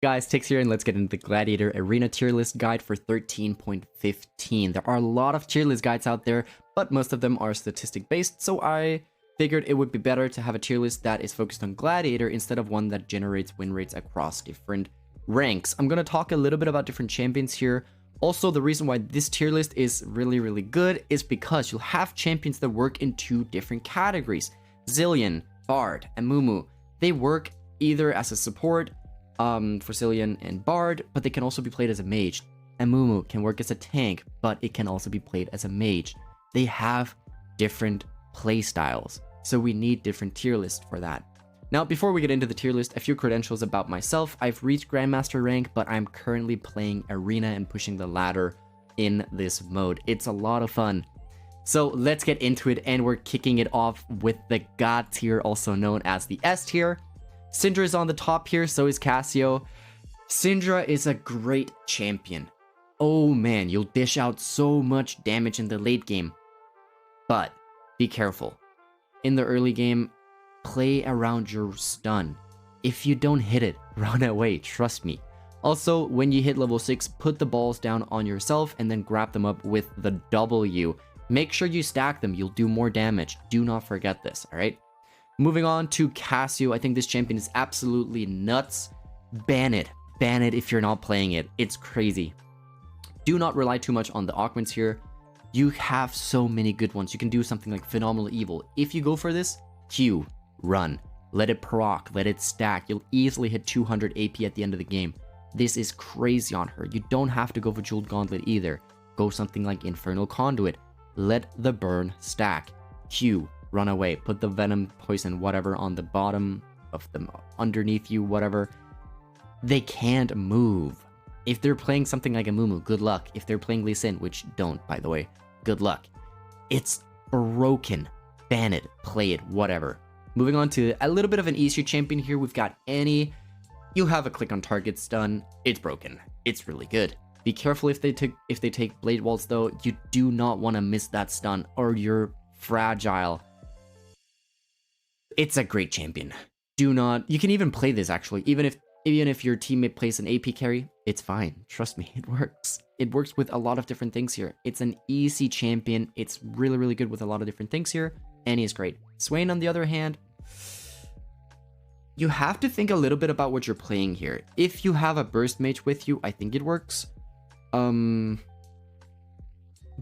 Guys, Tickzz here, and let's get into the Gladiator Arena tier list guide for 13.15. There are a lot of tier list guides out there, but most of them are statistic based, so I figured it would be better to have a tier list that is focused on Gladiator instead of one that generates win rates across different ranks. I'm going to talk a little bit about different champions here. Also, the reason why this tier list is really good is because you'll have champions that work in two different categories. Zilean, Bard, and Mumu. They work either as a support for Zilean and Bard, but they can also be played as a mage. And Mumu can work as a tank, but it can also be played as a mage. They have different play styles, so we need different tier lists for that. Now, before we get into the tier list, a few credentials about myself. I've reached Grandmaster rank, but I'm currently playing Arena and pushing the ladder in this mode. It's a lot of fun. So let's get into it, and we're kicking it off with the God tier, also known as the S tier. Syndra is on the top here, so is Cassio. Syndra is a great champion. Oh man, you'll dish out so much damage in the late game. But be careful. In the early game, play around your stun. If you don't hit it, run away, trust me. Also, when you hit level 6, put the balls down on yourself and then grab them up with the W. Make sure you stack them, you'll do more damage. Do not forget this, alright? Moving on to Cassio, I think this champion is absolutely nuts. Ban it. Ban it if you're not playing it. It's crazy. Do not rely too much on the augments here. You have so many good ones. You can do something like Phenomenal Evil. If you go for this, Q, run. Let it proc, let it stack. You'll easily hit 200 AP at the end of the game. This is crazy on her. You don't have to go for Jeweled Gauntlet either. Go something like Infernal Conduit. Let the burn stack. Q, run away. Put the venom, poison, whatever on the bottom of them, underneath you, whatever. They can't move. If they're playing something like a Mumu, good luck. If they're playing Lee Sin, which don't, by the way, good luck. It's broken. Ban it, play it, whatever. Moving on to a little bit of an easier champion here. We've got Annie. You have a click on target stun. It's broken. It's really good. Be careful if they take Blade Waltz though. You do not want to miss that stun or you're fragile. It's a great champion. Do not. You can even play this actually. Even if your teammate plays an AP carry, it's fine. Trust me, it works. It works with a lot of different things here. It's an easy champion. It's really good with a lot of different things here. Annie is great. Swain, on the other hand, you have to think a little bit about what you're playing here. If you have a burst mage with you, I think it works.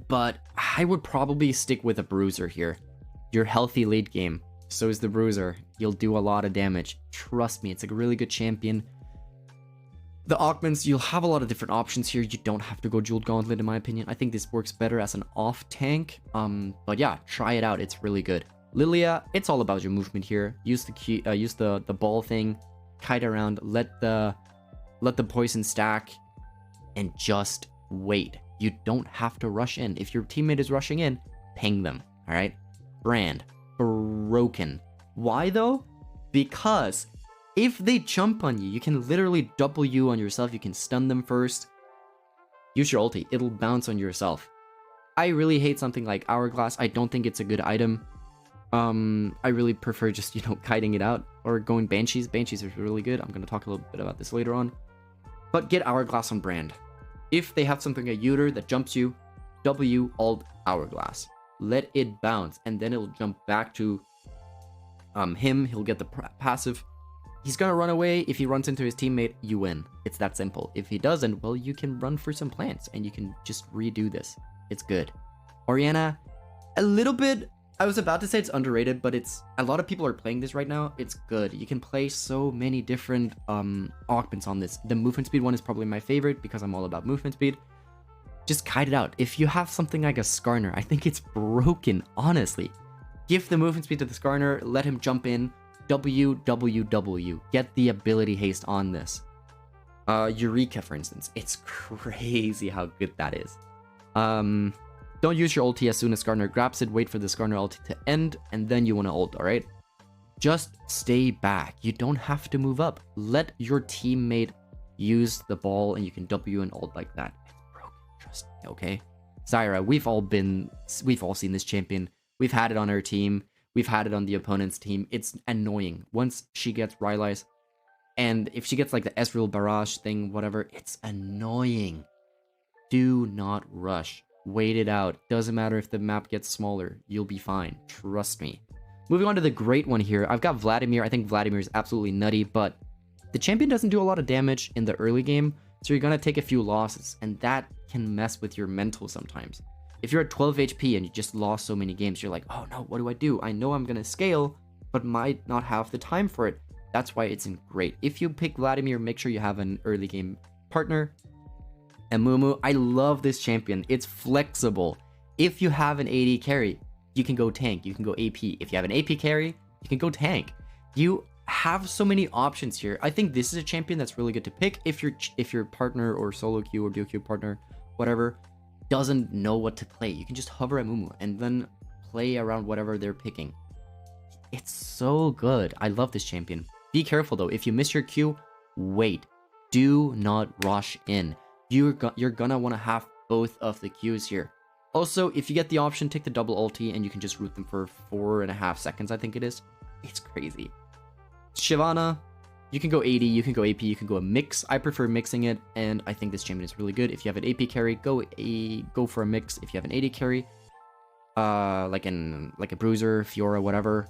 But I would probably stick with a bruiser here. You're healthy late game. So is the bruiser. You'll do a lot of damage. Trust me, it's a really good champion. The augments, you'll have a lot of different options here. You don't have to go Jeweled Gauntlet, in my opinion. I think this works better as an off tank. But yeah, try it out. It's really good. Lilia, it's all about your movement here. Use the key, use the ball thing, kite around, let the poison stack, and just wait. You don't have to rush in. If your teammate is rushing in, ping them. All right. Brand, broken. Why though? Because if they jump on you, you can literally W on yourself. You can stun them first. Use your ulti. It'll bounce on yourself. I really hate something like Hourglass. I don't think it's a good item. I really prefer just, kiting it out or going Banshees. Banshees is really good. I'm going to talk a little bit about this later on. But get Hourglass on Brand. If they have something like Uter that jumps you, W, Alt, Hourglass. Let it bounce, and then it'll jump back to him. He'll get the passive. He's gonna run away. If he runs into his teammate, you win. It's that simple. If he doesn't, well, you can run for some plants, and you can just redo this. It's good. Orianna, a little bit... I was about to say it's underrated, but it's... A lot of people are playing this right now. It's good. You can play so many different augments on this. The movement speed one is probably my favorite, because I'm all about movement speed. Just kite it out. If you have something like a Skarner, I think it's broken, honestly. Give the movement speed to the Skarner, let him jump in, W. Get the ability haste on this. Eureka, for instance. It's crazy how good that is. Don't use your ulti as soon as Skarner grabs it. Wait for the Skarner ulti to end, and then you want to ult, alright? Just stay back. You don't have to move up. Let your teammate use the ball, and you can W and ult like that. Trust me, okay? Zyra, we've all seen this champion. We've had it on our team. We've had it on the opponent's team. It's annoying. Once she gets Rylai's, And if she gets like the Ezreal barrage thing, whatever, it's annoying. Do not rush. Wait it out. Doesn't matter if the map gets smaller. You'll be fine. Trust me. Moving on to the great one here. I've got Vladimir. I think Vladimir is absolutely nutty, but the champion doesn't do a lot of damage in the early game, so you're going to take a few losses, and that can mess with your mental sometimes. If you're at 12 HP and you just lost so many games, you're like, oh no, what do I do? I know I'm going to scale, but might not have the time for it. That's why it's great. If you pick Vladimir, make sure you have an early game partner. And Mumu, I love this champion. It's flexible. If you have an AD carry, you can go tank, you can go AP. If you have an AP carry, you can go tank. You have so many options here. I think this is a champion that's really good to pick if your partner or solo queue or duo queue partner, whatever, doesn't know what to play. You can just hover at Mumu and then play around whatever they're picking. It's so good. I love this champion. Be careful though. If you miss your queue, wait. Do not rush in. You're gonna want to have both of the queues here. Also, if you get the option, take the double ulti and you can just root them for 4.5 seconds, I think it is. It's crazy. Shyvana, you can go AD, you can go AP, you can go a mix. I prefer mixing it, and I think this champion is really good. If you have an AP carry, go for a mix. If you have an AD carry, like a Bruiser, Fiora, whatever,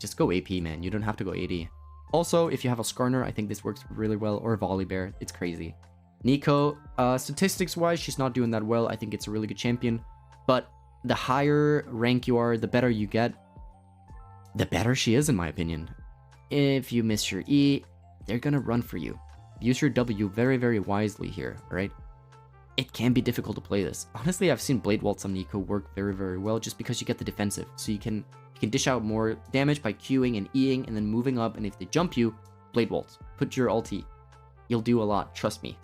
just go AP, man. You don't have to go AD. Also, if you have a Skarner, I think this works really well, or Volibear. It's crazy. Nico, statistics-wise, she's not doing that well. I think it's a really good champion, but the higher rank you are, the better you get, the better she is, in my opinion. If you miss your E, they're gonna run for you. Use your W very, very wisely here, alright? It can be difficult to play this. Honestly, I've seen Blade Waltz on Nico work very, very well just because you get the defensive. So you can dish out more damage by Qing and Eing and then moving up, and if they jump you, Blade Waltz. Put your ulti. You'll do a lot, trust me.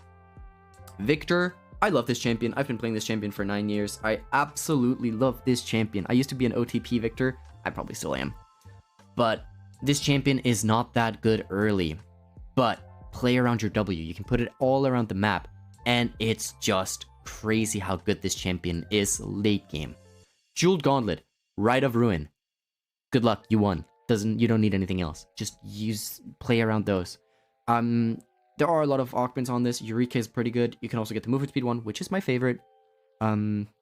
Victor, I love this champion. I've been playing this champion for 9 years. I absolutely love this champion. I used to be an OTP Victor. I probably still am. But this champion is not that good early. But play around your W. You can put it all around the map. And it's just crazy how good this champion is late game. Jeweled Gauntlet, Rite of Ruin. Good luck, you won. You don't need anything else. Just play around those. There are a lot of augments on this. Eureka is pretty good. You can also get the movement speed one, which is my favorite.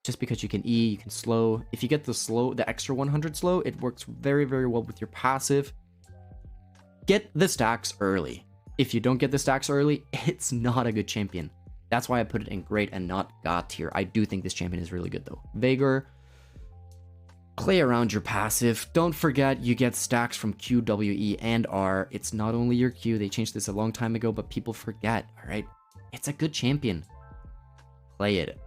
Just because you can E, you can slow. If you get the extra 100 slow, it works very, very well with your passive. Get the stacks early. If you don't get the stacks early, it's not a good champion. That's why I put it in great and not God tier. I do think this champion is really good though. Veigar, play around your passive. Don't forget you get stacks from Q, W, E, and R. It's not only your Q. They changed this a long time ago, but people forget, alright? It's a good champion. Play it.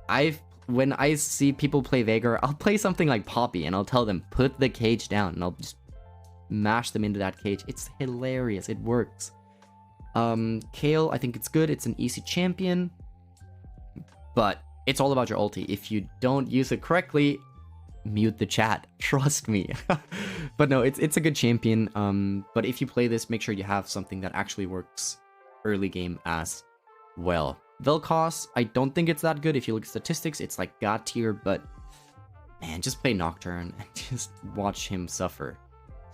When I see people play Veigar, I'll play something like Poppy and I'll tell them, put the cage down, and I'll just mash them into that cage. It's hilarious. It works. Kale, I think it's good. It's an easy champion, but it's all about your ulti. If you don't use it correctly, mute the chat. Trust me. But no, it's a good champion. But if you play this, make sure you have something that actually works early game as well. Vel'Koz, I don't think it's that good. If you look at statistics, it's like God tier, but man, just play Nocturne and just watch him suffer.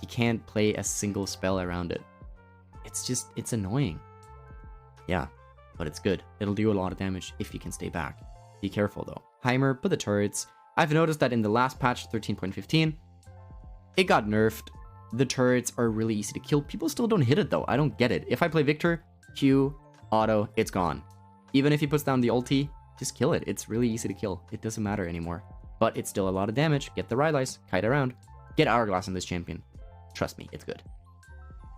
He can't play a single spell around it. It's annoying. Yeah, but it's good. It'll do a lot of damage if you can stay back. Be careful though. Heimer, put the turrets. I've noticed that in the last patch, 13.15, it got nerfed. The turrets are really easy to kill. People still don't hit it though. I don't get it. If I play Victor, Q, auto, it's gone. Even if he puts down the ulti, just kill it. It's really easy to kill. It doesn't matter anymore. But it's still a lot of damage. Get the Rylai's, kite around. Get Hourglass on this champion. Trust me, it's good.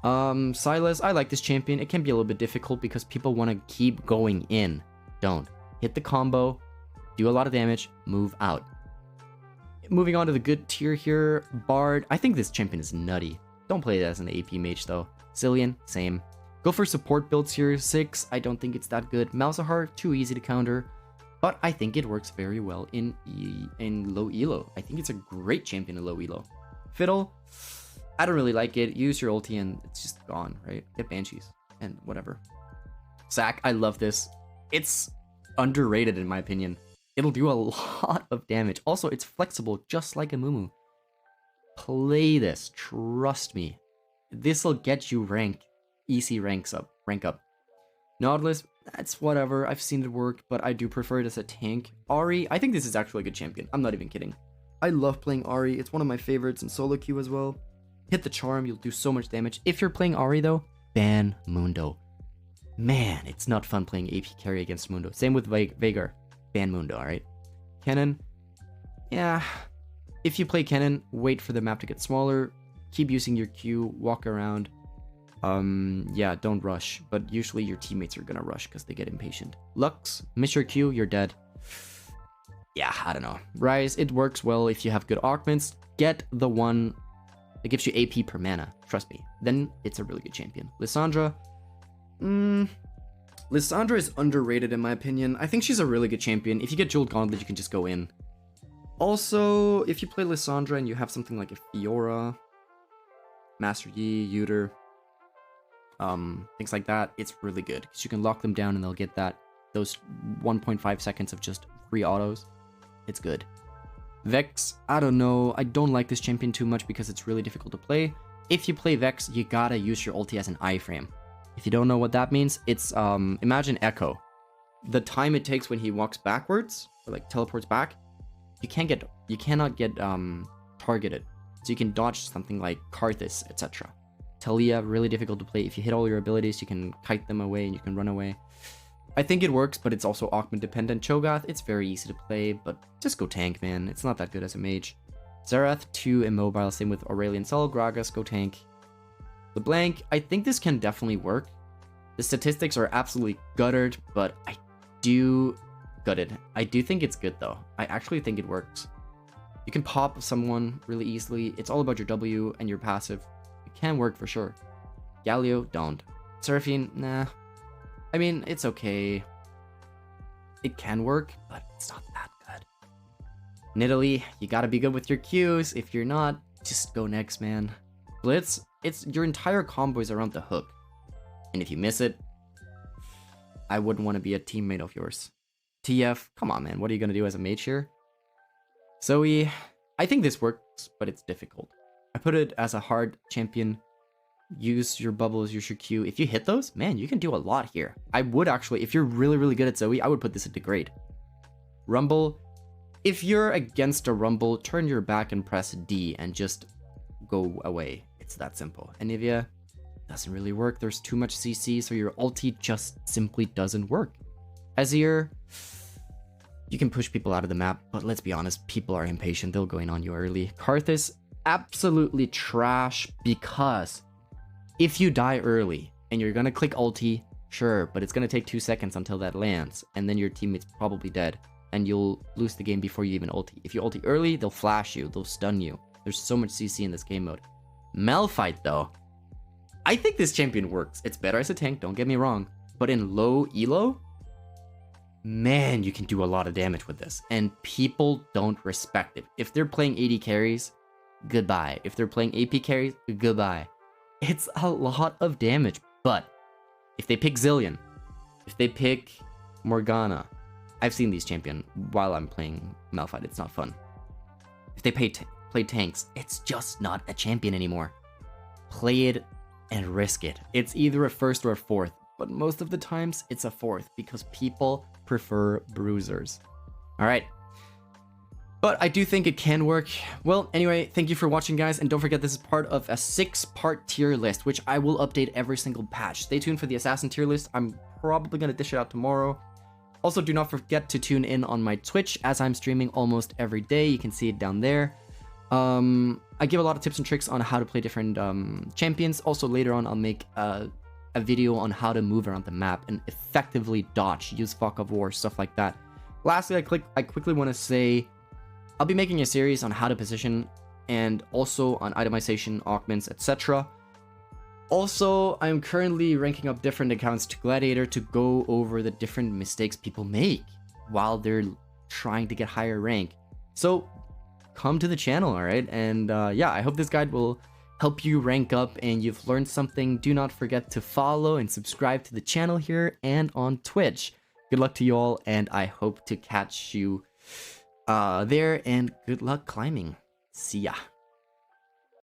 Sylas, I like this champion. It can be a little bit difficult because people want to keep going in. Don't. Hit the combo, do a lot of damage, move out. Moving on to the good tier here, Bard. I think this champion is nutty. Don't play it as an AP mage though. Cillian, same. Go for support builds here. 6, I don't think it's that good. Malzahar, too easy to counter. But I think it works very well in low elo. I think it's a great champion in low elo. Fiddle, I don't really like it. Use your ulti and it's just gone, right? Get Banshees and whatever. Zac, I love this. It's underrated in my opinion. It'll do a lot of damage. Also, it's flexible just like a Mumu. Play this, trust me. This'll get you rank, EC ranks up, rank up. Nautilus, that's whatever. I've seen it work, but I do prefer it as a tank. Ahri, I think this is actually a good champion. I'm not even kidding. I love playing Ahri. It's one of my favorites in solo queue as well. Hit the charm, you'll do so much damage. If you're playing Ahri though, ban Mundo. Man, it's not fun playing AP carry against Mundo. Same with Veigar. Ban Mundo, alright? Kennen, yeah. If you play Kennen, wait for the map to get smaller. Keep using your Q, walk around. Yeah, don't rush. But usually your teammates are gonna rush because they get impatient. Lux, miss your Q, you're dead. Yeah, I don't know. Rise, it works well if you have good augments. Get the one that gives you AP per mana. Trust me. Then it's a really good champion. Lissandra. Lissandra is underrated in my opinion. I think she's a really good champion. If you get Jeweled Gauntlet, you can just go in. Also, if you play Lissandra and you have something like a Fiora, Master Yi, Uter, things like that, it's really good. Because you can lock them down and they'll get those 1.5 seconds of just free autos. It's good. Vex, I don't know. I don't like this champion too much because it's really difficult to play. If you play Vex, you gotta use your ulti as an iframe. If you don't know what that means, it's, imagine Echo. The time it takes when he walks backwards, or like teleports back, you cannot get targeted. So you can dodge something like Karthus, etc. Talia, really difficult to play. If you hit all your abilities, you can kite them away and you can run away. I think it works, but it's also augment dependent. Cho'Gath, it's very easy to play, but just go tank, man. It's not that good as a mage. Xerath, too immobile. Same with Aurelion Sol. Gragas, go tank. LeBlanc, I think this can definitely work. The statistics are absolutely guttered, but I do think it's good, though. I actually think it works. You can pop someone really easily. It's all about your W and your passive. It can work for sure. Galio, don't. Seraphine, nah. I mean, it's okay. It can work, but it's not that good. Nidalee, you gotta be good with your Qs. If you're not, just go next, man. Blitz, it's your entire combo is around the hook. And if you miss it, I wouldn't want to be a teammate of yours. TF, come on, man. What are you gonna do as a mage here? Zoe, I think this works, but it's difficult. I put it as a hard champion. Use your bubbles, use your Q. If you hit those, man, you can do a lot here. I would actually, if you're really, really good at Zoe, I would put this into grade. Rumble, if you're against a Rumble, turn your back and press D and just go away. It's that simple. Anivia, doesn't really work. There's too much CC, so your ulti just simply doesn't work. Azir, you can push people out of the map, but let's be honest, people are impatient. They'll go in on you early. Karthus, absolutely trash because if you die early and you're gonna click ulti, sure, but it's gonna take 2 seconds until that lands, and then your teammate's probably dead, and you'll lose the game before you even ulti. If you ulti early, they'll flash you, they'll stun you. There's so much CC in this game mode. Malphite, though, I think this champion works. It's better as a tank, don't get me wrong, but in low elo, man, you can do a lot of damage with this, and people don't respect it. If they're playing AD carries, goodbye. If they're playing AP carries, goodbye. It's a lot of damage, but if they pick Zillion, if they pick Morgana, I've seen these champion while I'm playing Malphite, it's not fun. If they play tanks, it's just not a champion anymore. Play it and risk it. It's either a first or a fourth, but most of the times it's a fourth because people prefer bruisers. All right. But I do think it can work. Well, anyway, thank you for watching, guys. And don't forget, this is part of a 6-part tier list, which I will update every single patch. Stay tuned for the Assassin tier list. I'm probably going to dish it out tomorrow. Also, do not forget to tune in on my Twitch, as I'm streaming almost every day. You can see it down there. I give a lot of tips and tricks on how to play different champions. Also, later on, I'll make a video on how to move around the map and effectively dodge, use Fog of War, stuff like that. Lastly, I quickly want to say, I'll be making a series on how to position and also on itemization, augments, etc. Also, I'm currently ranking up different accounts to Gladiator to go over the different mistakes people make while they're trying to get higher rank. So come to the channel, alright? And yeah, I hope this guide will help you rank up and you've learned something. Do not forget to follow and subscribe to the channel here and on Twitch. Good luck to you all, and I hope to catch you there, and good luck climbing. See ya.